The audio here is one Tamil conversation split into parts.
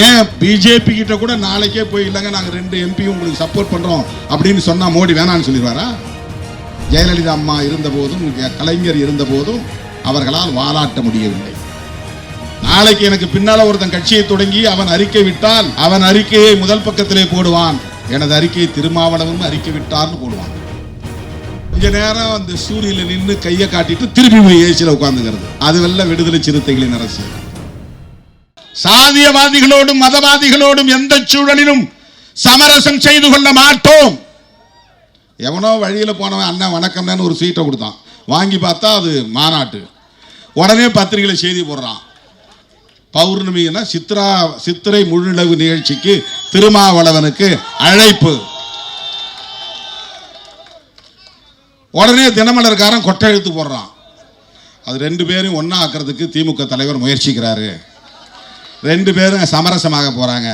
ஏன் பிஜேபி கிட்ட கூட நாளைக்கே போய் இல்லைங்க நாங்கள் 2 MP உங்களுக்கு சப்போர்ட் பண்றோம் அப்படின்னு சொன்னா மோடி வேணான்னு சொல்லிடுவாரா? ஜெயலலிதா அம்மா இருந்த போதும் கலைஞர் இருந்த போதும் அவர்களால் வாலாட்ட முடியவில்லை. நாளைக்கு எனக்கு பின்னால ஒருத்தன் கட்சியை தொடங்கி அவன் அறிக்கை விட்டால் அவன் அறிக்கையை முதல் பக்கத்திலே போடுவான், எனது அறிக்கையை திருமாவளவன் அறிக்கை விட்டார்னு போடுவான். கொஞ்ச நேரம் அந்த சூரியல நின்று கையை காட்டிட்டு திருப்பி போய் ஏசில உட்கார்ந்துக்கிறது. அதுவல்ல விடுதலை சிறுத்தைகளின் அரசியல். சாதியவாதிகளோடும் மதவாதிகளோடும் எந்த சூழலிலும் சமரசம் செய்து கொள்ள மாட்டோம். எவனோ வழியில போனவன் அண்ணன் வணக்கம்னு ஒரு சீட்டை கொடுத்தான், வாங்கி பார்த்தா அது மாநாட்டு. உடனே பத்திரிகையில செய்தி போடுறான், பௌர்ணமினா சித்திரை முழுநிலவு நிகழ்ச்சிக்கு திருமாவளவனுக்கு அழைப்பு. உடனே தினமலர்காரன் கொட்டை எழுத்து போடுறான், அது 2 பேரும் ஒன்னா ஆக்கிறதுக்கு திமுக தலைவர் முயற்சிக்கிறாரு, 2 பேரும் சமரசமாக போறாங்க.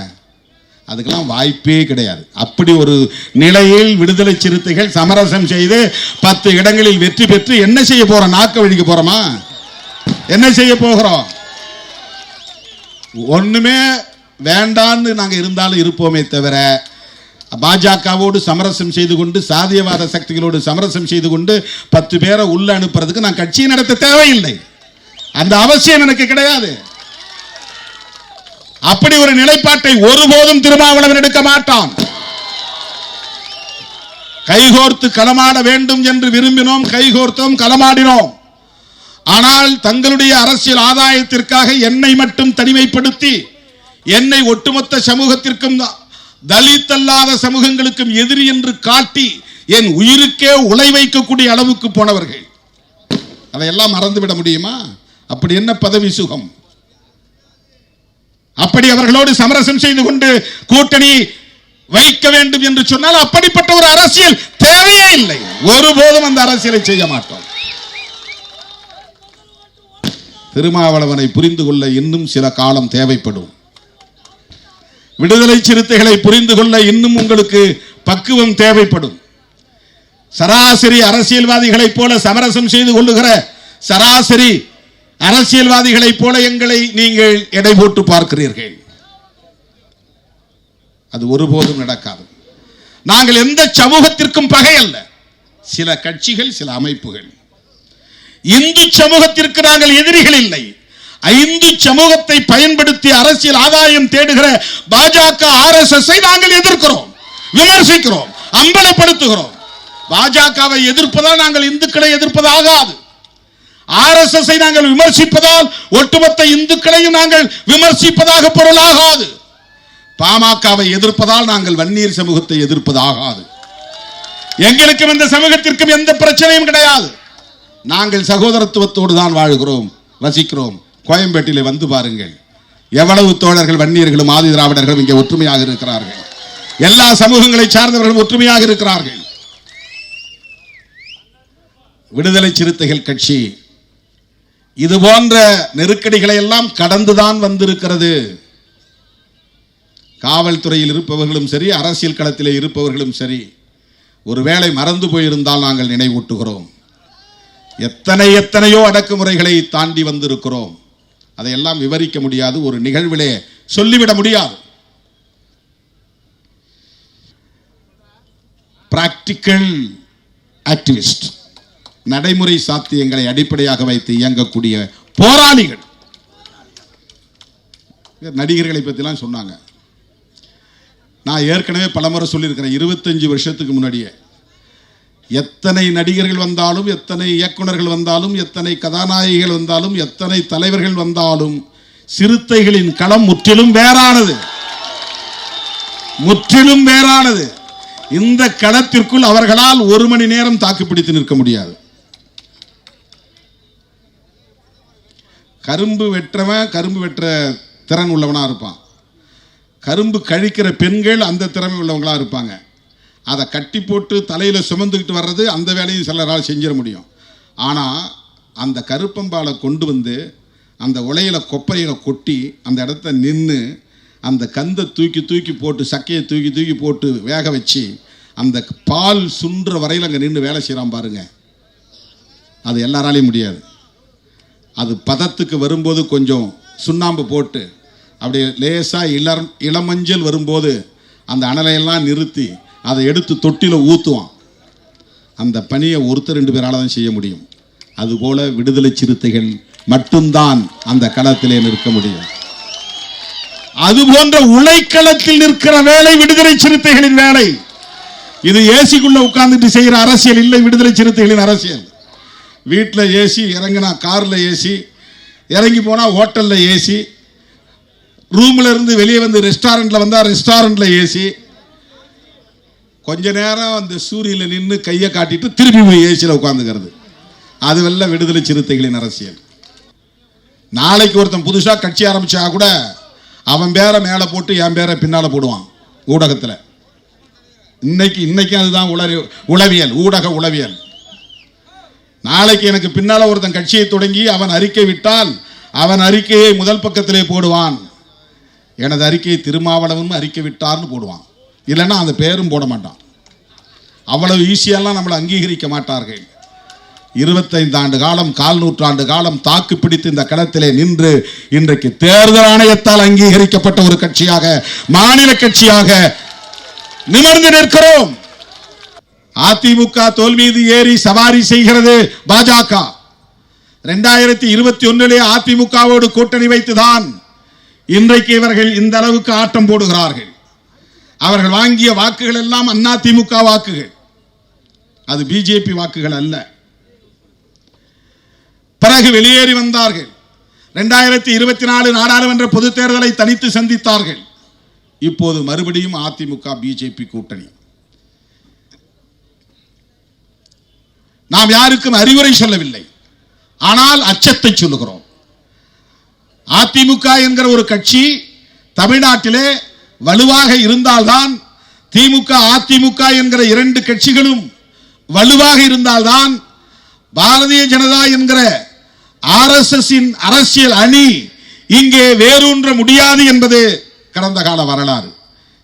அதுக்கெல்லாம் வாய்ப்பே கிடையாது. அப்படி ஒரு நிலையில் விடுதலை சிறுத்தைகள் சமரசம் செய்து 10 இடங்களில் வெற்றி பெற்று என்ன செய்ய போறோம்? நாக்க வழிக்க போறோமா? என்ன செய்ய போகிறோம்? ஒண்ணுமே வேண்டான்னு நாங்க இருந்தாலும் இருப்போமே தவிர பாஜகவோடு சமரசம் செய்து கொண்டு சாதியவாத சக்திகளோடு சமரசம் செய்து கொண்டு 10 பேரை உள்ள அனுப்புறதுக்கு நான் கட்சியை நடத்த தேவையில்லை. அந்த அவசியம் எனக்கு கிடையாது. அப்படி ஒரு நிலைப்பாட்டை ஒருபோதும் திருமாவளவன் எடுக்க மாட்டான். கைகோர்த்து களமாட வேண்டும் என்று விரும்பினோம், கைகோர்த்தோம், களமாடினோம். ஆனால் தங்களுடைய அரசியல் ஆதாயத்திற்காக என்னை மட்டும் தனிமைப்படுத்தி என்னை ஒட்டுமொத்த சமூகத்திற்கும் தலித் அல்லாத சமூகங்களுக்கும் எதிரி என்று காட்டி என் உயிருக்கே உலை வைக்கக்கூடிய அளவுக்கு போனவர்கள். அதையெல்லாம் மறந்துவிட முடியுமா? அப்படி என்ன பதவி சுகம்? அப்படி அவர்களோடு சமரசம் செய்து கொண்டு கூட்டணி வைக்க வேண்டும் என்று சொன்னால் அப்படிப்பட்ட ஒரு அரசியல் தேவையே இல்லை. ஒருபோதும் அந்த அரசியலை செய்ய மாட்டோம். திருமாவளவனை புரிந்து கொள்ள இன்னும் சில காலம் தேவைப்படும். விடுதலை சிறுத்தைகளை புரிந்து கொள்ள இன்னும் உங்களுக்கு பக்குவம் தேவைப்படும். சராசரி அரசியல்வாதிகளைப் போல சமரசம் செய்து கொள்ளுகிற சராசரி அரசியல்வாதிகளைப் போல எங்களை நீங்கள் எடை போட்டு பார்க்கிறீர்கள். அது ஒருபோதும் நடக்காது. நாங்கள் எந்த சமூகத்திற்கும் பகை அல்ல. சில கட்சிகள், சில அமைப்புகள். இந்து சமூகத்திற்கு நாங்கள் எதிரிகள் இல்லை. இந்து சமூகத்தை பயன்படுத்தி அரசியல் ஆதாயம் தேடுகிற பாஜக RSS நாங்கள் எதிர்க்கிறோம், விமர்சிக்கிறோம், அம்பலப்படுத்துகிறோம். பாஜகவை எதிர்ப்பதால் நாங்கள் இந்துக்களை எதிர்ப்பதாகாது. RSS நாங்கள் விமர்சிப்பதால் ஒட்டுமொத்த இந்துக்களையும் நாங்கள் விமர்சிப்பதாக பொருளாகாது. பாமகவை எதிர்ப்பதால் நாங்கள் வன்னியர் சமூகத்தை எதிர்ப்பதாகாது. எங்களுக்கும் இந்த சமூகத்திற்கும் எந்த பிரச்சனையும் கிடையாது. நாங்கள் சகோதரத்துவத்தோடு தான் வாழ்கிறோம், வசிக்கிறோம். கோயம்பேட்டிலே வந்து பாருங்கள், எவ்வளவு தோழர்கள் வன்னியர்களும் ஆதி திராவிடர்களும் இங்கே ஒற்றுமையாக இருக்கிறார்கள். எல்லா சமூகங்களை சார்ந்தவர்களும் ஒற்றுமையாக இருக்கிறார்கள். விடுதலை சிறுத்தைகள் கட்சி இது போன்ற நெருக்கடிகளை எல்லாம் கடந்துதான் வந்திருக்கிறது. காவல்துறையில் இருப்பவர்களும் சரி, அரசியல் களத்திலே இருப்பவர்களும் சரி, ஒருவேளை மறந்து போயிருந்தால் நாங்கள் நினைவூட்டுகிறோம். எத்தனையோ அடக்குமுறைகளை தாண்டி வந்திருக்கிறோம். அதையெல்லாம் விவரிக்க முடியாது, ஒரு நிகழ்விலே சொல்லிவிட முடியாது. பிராக்டிக்கல் ஆக்டிவிஸ்ட், நடைமுறை சாத்தியங்களை அடிப்படையாக வைத்து இயங்கக்கூடிய போராளிகள். நடிகர்களை பற்றிலாம் சொன்னாங்க. நான் ஏற்கனவே பலமுறை சொல்லியிருக்கிறேன். 25 வருஷத்துக்கு முன்னாடியே எத்தனை நடிகர்கள் வந்தாலும், எத்தனை இயக்குனர்கள் வந்தாலும், எத்தனை கதாநாயகிகள் வந்தாலும், எத்தனை தலைவர்கள் வந்தாலும் சிறுத்தைகளின் களம் முற்றிலும் வேறானது, முற்றிலும் வேறானது. இந்த களத்திற்குள் அவர்களால் 1 மணி நேரம் தாக்குப்பிடித்து நிற்க முடியாது. கரும்பு வெற்றவன் கரும்பு வெற்ற திறன் உள்ளவனா இருப்பான். கரும்பு கழிக்கிற பெண்கள் அந்த திறமை உள்ளவங்களா இருப்பாங்க. அதை கட்டி போட்டு தலையில் சுமந்துக்கிட்டு வர்றது அந்த வேலையும் சிலரால் செஞ்சிட முடியும். ஆனால் அந்த கருப்பம்பாலை கொண்டு வந்து அந்த உலையில கொப்பரையில் கொட்டி அந்த இடத்த நின்று அந்த கந்தை தூக்கி போட்டு சக்கையை தூக்கி போட்டு வேக வச்சு அந்த பால் சுன்ற வரையில் அங்கே நின்று வேலை செய்கிறான் பாருங்க. அது எல்லாராலையும் முடியாது. அது பதத்துக்கு வரும்போது கொஞ்சம் சுண்ணாம்பு போட்டு அப்படி லேசாக இளமஞ்சள் வரும்போது அந்த அனலையெல்லாம் நிறுத்தி அதை எடுத்து தொட்டியில் ஊற்றுவான். அந்த பணியை ஒருத்தர் 2 பேரால் தான் செய்ய முடியும். அதுபோல விடுதலை சிறுத்தைகள் மட்டும்தான் அந்த களத்திலே நிற்க முடியும். அதுபோன்ற உழைக்களத்தில் நிற்கிற வேலை விடுதலை சிறுத்தைகளின் வேலை. இது ஏசிக்குள்ள உட்கார்ந்துட்டு செய்கிற அரசியல் இல்லை. விடுதலை சிறுத்தைகளின் அரசியல் வீட்டில் ஏசி, இறங்கினா காரில் ஏசி, இறங்கி போனால் ஹோட்டலில் ஏசி, ரூமில் இருந்து வெளியே வந்து ரெஸ்டாரண்ட்டில் வந்தால் ரெஸ்டாரண்ட்டில் ஏசி, கொஞ்ச நேரம் அந்த சூரியனில் நின்று கையை காட்டிட்டு திருப்பி போய் ஏசியில் உட்காந்துக்கிறது. அதுவெல்லாம் விடுதலை சிறுத்தைகளின் அரசியல். நாளைக்கு ஒருத்தன் புதுசாக கட்சி ஆரம்பிச்சா கூட அவன் பேரை மேலே போட்டு என் பேரை பின்னால் போடுவான் ஊடகத்தில். இன்னைக்கு அதுதான் உளவியல், ஊடக உளவியல். நாளைக்கு எனக்கு பின்னால் ஒருத்தன் கட்சியை தொடங்கி அவன் அறிக்கை விட்டால் அவன் அறிக்கையை முதல் பக்கத்திலே போடுவான். எனது அறிக்கையை திருமாவளவன் அறிக்கை விட்டார்னு போடுவான். இல்லைன்னா அந்த பேரும் போட மாட்டான். அவ்வளவு ஈஸியெல்லாம் நம்மளை அங்கீகரிக்க மாட்டார்கள். 25 ஆண்டு காலம், 4 நூற்றாண்டு காலம் தாக்கு பிடித்து இந்த களத்திலே நின்று இன்றைக்கு தேர்தல் ஆணையத்தால் அங்கீகரிக்கப்பட்ட ஒரு கட்சியாக, மாநில கட்சியாக நிமிர்ந்து நிற்கிறோம். அதிமுக தோல் மீது ஏறி சவாரி செய்கிறது பாஜக. 2021 அதிமுகவோடு கூட்டணி வைத்துதான் இன்றைக்கு இவர்கள் இந்த அளவுக்கு ஆட்டம் போடுகிறார்கள். அவர்கள் வாங்கிய வாக்குகள் எல்லாம் அதிமுக வாக்குகள், அது பிஜேபி வாக்குகள் அல்ல. பிறகு வெளியேறி வந்தார்கள். 2024 நாடாளுமன்ற பொதுத் தேர்தலை தனித்து சந்தித்தார்கள். இப்போது மறுபடியும் அதிமுக பிஜேபி கூட்டணி. நாம் யாருக்கும் அறிவுரை சொல்லவில்லை, ஆனால் அச்சத்தை சொல்லுகிறோம். அதிமுக என்கிற ஒரு கட்சி தமிழ்நாட்டிலே வலுவாக இருந்தால்தான், திமுக அதிமுக என்கிற 2 கட்சிகளும் வலுவாக இருந்தால்தான் பாரதிய ஜனதா என்கிற RSS அரசியல் அணி இங்கே வேரூன்ற முடியாது என்பது கடந்த கால வரலாறு.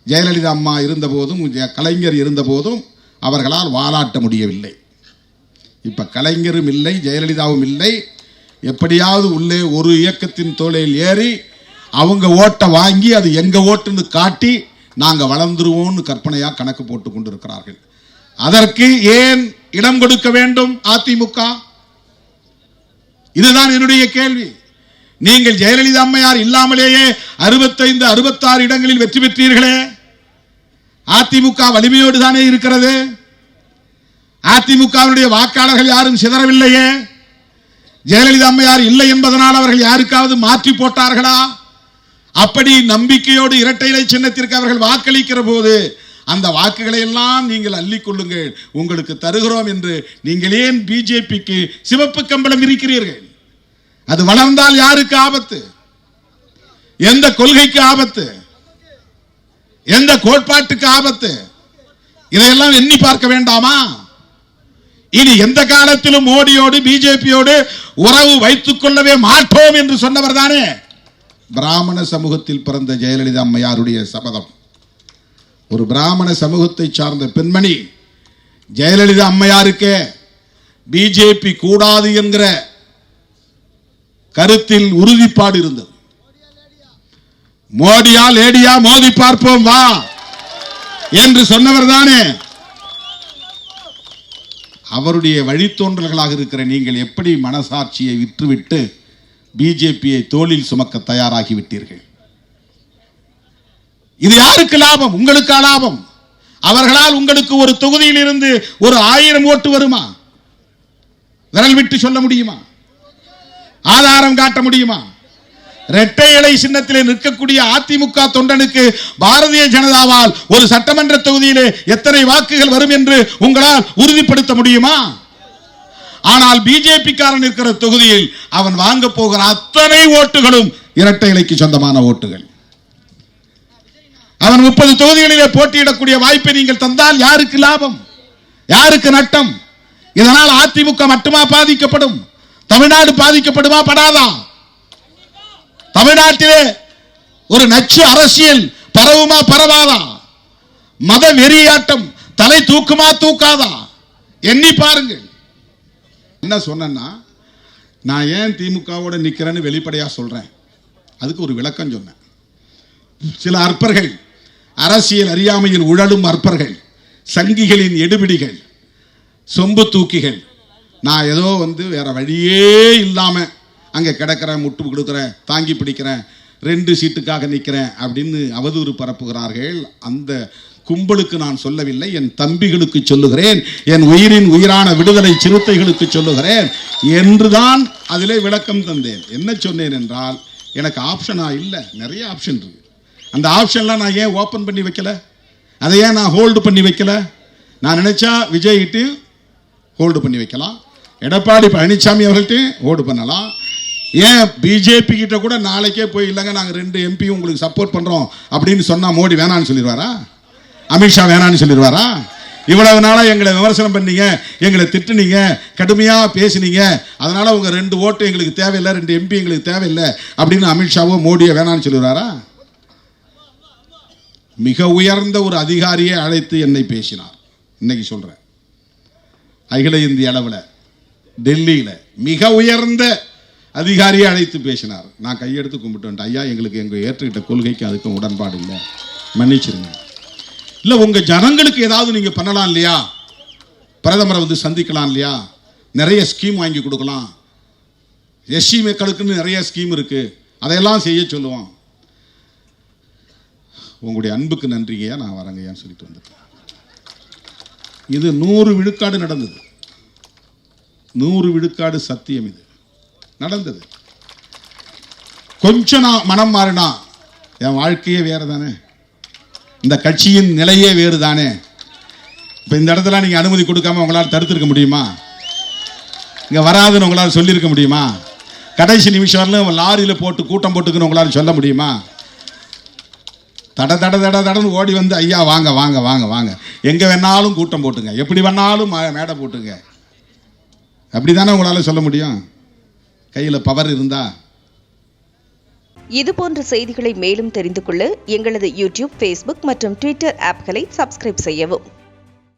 ஜெயலலிதா அம்மா இருந்த போதும், கலைஞர் இருந்த போதும் அவர்களால் வாலாட்ட முடியவில்லை. இப்ப கலைஞரும் இல்லை, ஜெயலலிதாவும் இல்லை. எப்படியாவது உள்ளே ஒரு இயக்கத்தின் தோளில் ஏறி அவங்க ஓட்டை வாங்கி அது எங்க ஓட்டுன்னு காட்டி நாங்க வளர்ந்துருவோம்னு கற்பனையா கணக்கு போட்டு கொண்டிருக்கிறார்கள். அதற்கு ஏன் இடம் கொடுக்க வேண்டும் அதிமுக? இதுதான் என்னுடைய கேள்வி. நீங்கள் ஜெயலலிதா அம்மையார் இல்லாமலேயே 65, 66 இடங்களில் வெற்றி பெற்றீர்களே. அதிமுக வலிமையோடு தானே இருக்கிறது. அதிமுகவுடைய வாக்காளர்கள் யாரும் சிதறவில்லையே. ஜெயலலிதா அம்மையார் இல்லை என்பதனால் அவர்கள் யாருக்காவது மாற்றி போட்டார்களா? அப்படி நம்பிக்கையோடு இரட்டை இலை சின்னத்திற்கு அவர்கள் வாக்களிக்கிற போது அந்த வாக்குகளை எல்லாம் நீங்கள் அள்ளிக்கொள்ளுங்கள், உங்களுக்கு தருகிறோம் என்று நீங்கள் ஏன் பிஜேபிக்கு சிவப்பு கம்பளம் இருக்கிறீர்கள்? அது வளர்ந்தால் யாருக்கு ஆபத்து? எந்த கொள்கைக்கு ஆபத்து? எந்த கோட்பாட்டுக்கு ஆபத்து? இதையெல்லாம் எண்ணி பார்க்க வேண்டாமா? இனி எந்த காலத்திலும் மோடியோடு பிஜேபியோடு உறவு வைத்துக் கொள்ளவே மாட்டோம் என்று சொன்னவர் தானே பிராமண சமூகத்தில் பிறந்த ஜெயலலிதா அம்மையாருடைய சபதம். ஒரு பிராமண சமூகத்தை சார்ந்த பெண்மணி ஜெயலலிதா அம்மையாருக்கு பிஜேபி கூடாது என்கிற கருத்தில் உறுதிப்பாடு இருந்தது. மோடியா லேடியா மோதி பார்ப்போம் வா என்று சொன்னவர் தானே. அவருடைய வழித்தோன்றல்களாக இருக்கிற நீங்கள் எப்படி மனசாட்சியை விற்றுவிட்டு பிஜேபியை தோளில் சுமக்க தயாராகிவிட்டீர்கள்? இது யாருக்கு லாபம்? உங்களுக்கு லாபம். அவர்களால் உங்களுக்கு ஒரு தொகுதியில் இருந்து ஒரு 1000 ஓட்டு வருமா? விரல் விட்டு சொல்ல முடியுமா? ஆதாரம் காட்ட முடியுமா? இரட்டை இலை சின்னத்திலே நிற்கக்கூடிய அதிமுக தொண்டனுக்கு பாரதிய ஜனதாவால் ஒரு சட்டமன்ற தொகுதியிலே எத்தனை வாக்குகள் வரும் என்று உங்களால் உறுதிப்படுத்த முடியுமா? ஆனால் பிஜேபி காரன் இருக்கிற தொகுதியில் அவன் வாங்க போகிற அத்தனை ஓட்டுகளும் இரட்டை இலைக்கு சொந்தமான ஓட்டுகள். அவன் 30 தொகுதிகளிலே போட்டியிடக்கூடிய வாய்ப்பை நீங்கள் தந்தால் யாருக்கு லாபம்? யாருக்கு நட்டம்? இதனால் அதிமுக மட்டுமா பாதிக்கப்படும்? தமிழ்நாடு பாதிக்கப்படுமா படாதா? தமிழ்நாட்டிலே ஒரு நச்சு அரசியல் பரவுமா பரவாதா? மத வெறியாட்டம் தலை தூக்குமா தூக்காதா? எண்ணி பாருங்கள். என்ன சொன்னா, நான் ஏன் திமுகவோட நிக்கிறேன்னு வெளிப்படையா சொல்றேன். அதுக்கு ஒரு விளக்கம் சொன்னேன். சில அற்பர்கள், அரசியல் அறியாமையில் உழலும் அற்பர்கள், சங்கிகளின் எடுபிடிகள், சொம்பு தூக்கிகள், நான் ஏதோ வேற வழியே இல்லாமல் அங்கே கிடக்கிறேன், முட்டு கொடுக்குறேன், தாங்கி பிடிக்கிறேன், 2 சீட்டுக்காக நிற்கிறேன் அப்படின்னு அவதூறு பரப்புகிறார்கள். அந்த கும்பலுக்கு நான் சொல்லவில்லை, என் தம்பிகளுக்கு சொல்லுகிறேன், என் உயிரின் உயிரான விடுதலை சிறுத்தைகளுக்கு சொல்லுகிறேன் என்றுதான் அதிலே விளக்கம் தந்தேன். என்ன சொன்னேன் என்றால், எனக்கு ஆப்ஷனா இல்லை, நிறைய ஆப்ஷன் இருக்கு. அந்த ஆப்ஷன்லாம் நான் ஏன் ஓப்பன் பண்ணி வைக்கல, அதை ஏன் நான் ஹோல்டு பண்ணி வைக்கல? நான் நினைச்சா விஜய்கிட்ட ஹோல்டு பண்ணி வைக்கலாம், எடப்பாடி பழனிசாமி அவர்கள்ட்ட ஹோல்டு பண்ணலாம், ஏன் பிஜேபி கிட்ட கூட நாளைக்கே போய் இல்லைங்க நாங்கள் 2 MP உங்களுக்கு சப்போர்ட் பண்ணுறோம் அப்படின்னு சொன்னால் மோடி வேணான்னு சொல்லிடுவாரா? அமித்ஷா வேணான்னு சொல்லிடுவாரா? இவ்வளவு நாளாக எங்களை விமர்சனம் பண்ணீங்க, எங்களை திட்டுனீங்க, கடுமையாக பேசினீங்க, அதனால உங்க 2 ஓட்டு எங்களுக்கு தேவையில்லை, 2 MP எங்களுக்கு தேவையில்லை அப்படின்னு அமித்ஷாவோ மோடியோ வேணான்னு சொல்லிடுவாரா? மிக உயர்ந்த ஒரு அதிகாரியை அழைத்து என்னை பேசினார். இன்னைக்கு சொல்றேன், அகில இந்திய அளவில் டெல்லியில் மிக உயர்ந்த அதிகாரியை அழைத்து பேசினார். நான் கையெடுத்து கும்பிட்டு, ஐயா எங்களுக்கு எங்கள் ஏற்றுக்கிட்ட கொள்கைக்கு அதுக்கும் உடன்பாடு இல்லை, மன்னிச்சிருங்க. இல்லை உங்கள் ஜனங்களுக்கு ஏதாவது நீங்கள் பண்ணலாம் இல்லையா? பிரதமரை சந்திக்கலாம் இல்லையா? நிறைய ஸ்கீம் வாங்கி கொடுக்கலாம், எஸ்சி மக்களுக்குன்னு நிறைய ஸ்கீம் இருக்கு, அதையெல்லாம் செய்ய சொல்லுவோம். உங்களுடைய அன்புக்கு நன்றிங்கய்யா, நான் வரேங்கய்யான்னு சொல்லிட்டு வந்துட்டேன். இது 100 விழுக்காடு நடந்தது, 100 விழுக்காடு சத்தியம். இது நடந்தது. கொஞ்சம் நான் மனம் மாறினா என் வாழ்க்கையே வேறு தானே, இந்த கட்சியின் நிலையே வேறு தானே. இப்போ இந்த இடத்துல நீங்கள் அனுமதி கொடுக்காம உங்களால் தடுத்திருக்க முடியுமா? இங்கே வராதுன்னு உங்களால் சொல்லியிருக்க முடியுமா? கடைசி நிமிஷம் வரல லாரியில் போட்டு கூட்டம் போட்டுக்குன்னு உங்களால் சொல்ல முடியுமா? தடன்னு ஓடி ஐயா வாங்க வாங்க வாங்க வாங்க, எங்கே வேணாலும் கூட்டம் போட்டுங்க, எப்படி வேணாலும் மேடை போட்டுங்க, அப்படி தானே உங்களால் சொல்ல முடியும்? கையில் பவர் இருந்தா. இது போன்ற செய்திகளை மேலும் தெரிந்து கொள்ள எங்களது யூடியூப், ஃபேஸ்புக் மற்றும் ட்விட்டர் ஆப்களை சப்ஸ்கிரைப் செய்யவும்.